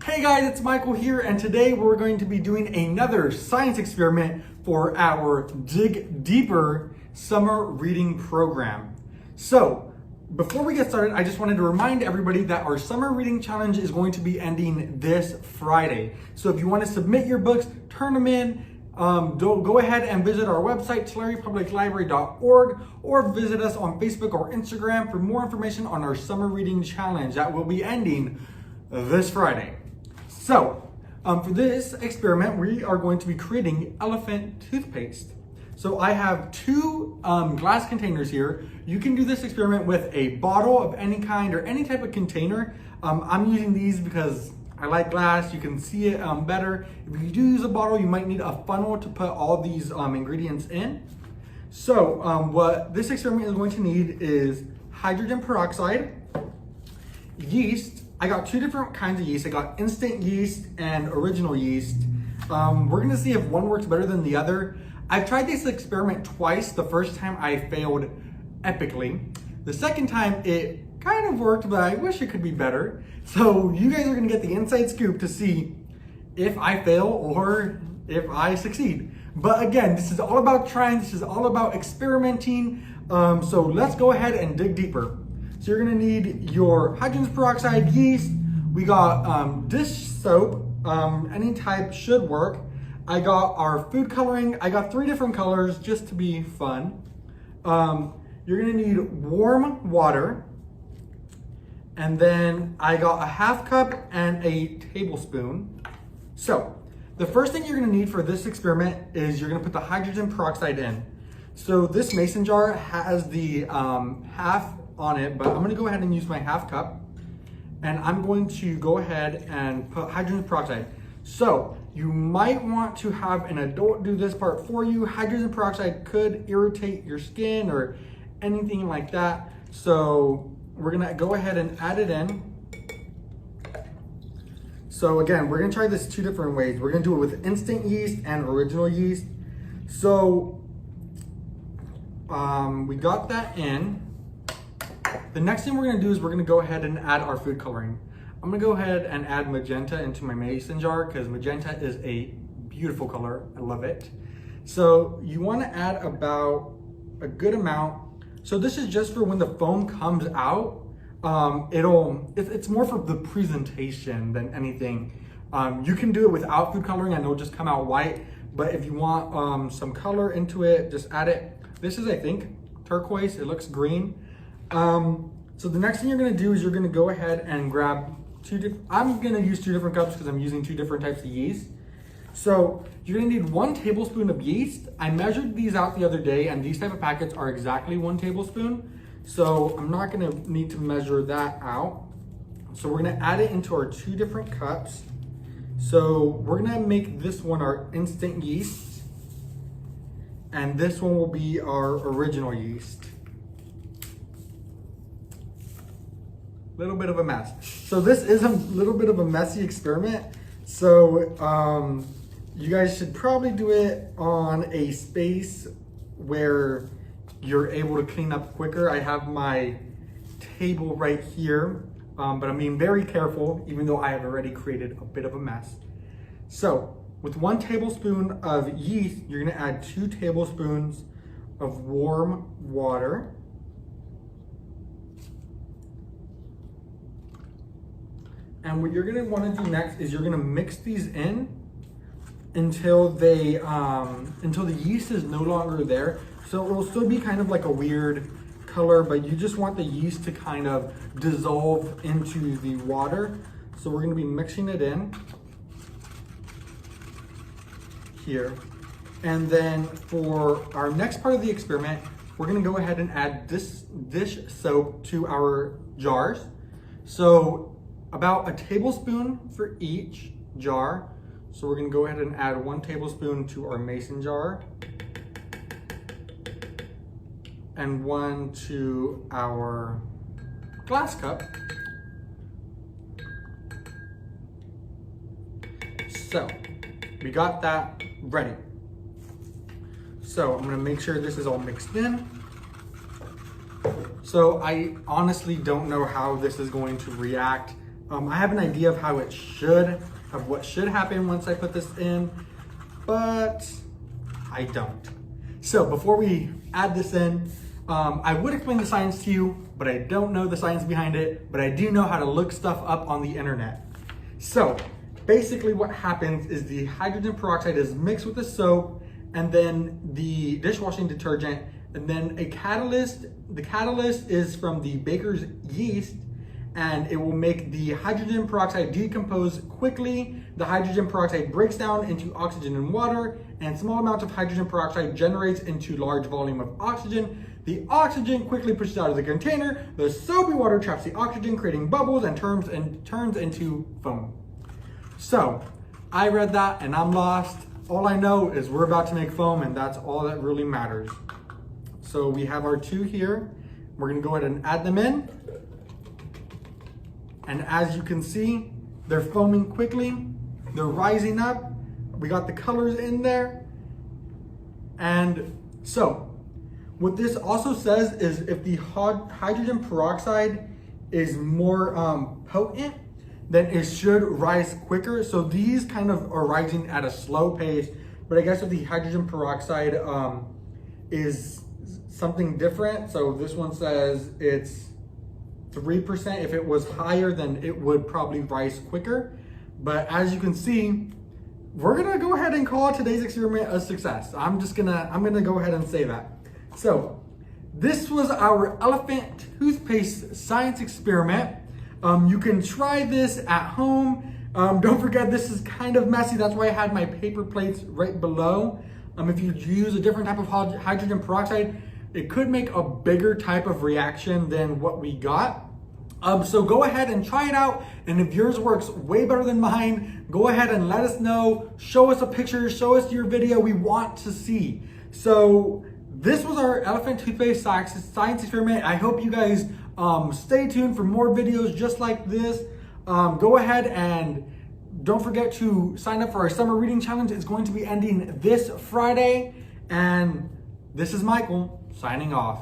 Hey guys, it's Michael here, and today we're going to be doing another science experiment for our Dig Deeper summer reading program. So, before we get started, I just wanted to remind everybody that our summer reading challenge is going to be ending this Friday. So if you want to submit your books, turn them in, go ahead and visit our website, tularepubliclibrary.org, or visit us on Facebook or Instagram for more information on our summer reading challenge that will be ending this Friday. So, for this experiment, we are going to be creating elephant toothpaste. So I have two glass containers here. You can do this experiment with a bottle of any kind or any type of container. I'm using these because I like glass, you can see it better. If you do use a bottle, you might need a funnel to put all these ingredients in. So what this experiment is going to need is hydrogen peroxide, yeast. I got two different kinds of yeast. I got instant yeast and original yeast. We're gonna see if one works better than the other. I've tried this experiment twice. The first time I failed epically. The second time it kind of worked, but I wish it could be better. So you guys are gonna get the inside scoop to see if I fail or if I succeed. But again, this is all about trying, this is all about experimenting. So let's go ahead and dig deeper. So you're gonna need your hydrogen peroxide, yeast. We got dish soap, any type should work. I got our food coloring. I got 3 different colors just to be fun. You're gonna need warm water. And then I got a half cup and a tablespoon. So the first thing you're gonna need for this experiment is you're gonna put the hydrogen peroxide in. So this mason jar has the half on it, but I'm gonna go ahead and use my half cup. And I'm going to go ahead and put hydrogen peroxide. So you might want to have an adult do this part for you. Hydrogen peroxide could irritate your skin or anything like that. So we're gonna go ahead and add it in. So again, we're gonna try this 2 different ways. We're gonna do it with instant yeast and original yeast. So we got that in. The next thing we're gonna do is we're gonna go ahead and add our food coloring. I'm gonna go ahead and add magenta into my mason jar because magenta is a beautiful color. I love it. So you wanna add about a good amount. So this is just for when the foam comes out. It's more for the presentation than anything. You can do it without food coloring and it'll just come out white. But if you want some color into it, just add it. This is, I think, turquoise. It looks green. So the next thing you're gonna do is you're gonna go ahead and grab I'm gonna use 2 different cups because I'm using 2 different types of yeast. So you're gonna need 1 tablespoon of yeast. I measured these out the other day and these type of packets are exactly 1 tablespoon. So I'm not gonna need to measure that out. So we're gonna add it into our 2 different cups. So we're gonna make this one our instant yeast and this one will be our original yeast. Little bit of a mess. So this is a little bit of a messy experiment. So you guys should probably do it on a space where you're able to clean up quicker. I have my table right here, but I'm being very careful even though I have already created a bit of a mess. So with 1 tablespoon of yeast, you're gonna add 2 tablespoons of warm water. And what you're gonna wanna do next is you're gonna mix these in until the yeast is no longer there. So it will still be kind of like a weird color, but you just want the yeast to kind of dissolve into the water. So we're gonna be mixing it in here. And then for our next part of the experiment, we're gonna go ahead and add this dish soap to our jars. So about a tablespoon for each jar. So we're gonna go ahead and add 1 tablespoon to our mason jar and 1 to our glass cup. So we got that ready. So I'm gonna make sure this is all mixed in. So I honestly don't know how this is going to react I have an idea of what should happen once I put this in, but I don't. So before we add this in, I would explain the science to you, but I don't know the science behind it, but I do know how to look stuff up on the internet. So basically what happens is the hydrogen peroxide is mixed with the soap and then the dishwashing detergent, and then a catalyst. The catalyst is from the baker's yeast, and it will make the hydrogen peroxide decompose quickly. The hydrogen peroxide breaks down into oxygen and water, and small amounts of hydrogen peroxide generates into large volume of oxygen. The oxygen quickly pushes out of the container. The soapy water traps the oxygen, creating bubbles and turns into foam. So I read that and I'm lost. All I know is we're about to make foam, and that's all that really matters. So we have our two here. We're gonna go ahead and add them in. And as you can see, they're foaming quickly. They're rising up. We got the colors in there. And so what this also says is if the hydrogen peroxide is more potent, then it should rise quicker. So these kind of are rising at a slow pace, but I guess if the hydrogen peroxide is something different, so this one says it's 3%. If it was higher, then it would probably rise quicker. But as you can see, we're gonna go ahead and call today's experiment a success. I'm gonna go ahead and say that. So this was our elephant toothpaste science experiment. You can try this at home. Don't forget, this is kind of messy. That's why I had my paper plates right below. If you use a different type of hydrogen peroxide, it could make a bigger type of reaction than what we got. So go ahead and try it out. And if yours works way better than mine, go ahead and let us know. Show us a picture, show us your video. We want to see. So this was our elephant toothpaste science experiment. I hope you guys stay tuned for more videos just like this. Go ahead and don't forget to sign up for our summer reading challenge. It's going to be ending this Friday. And this is Michael signing off.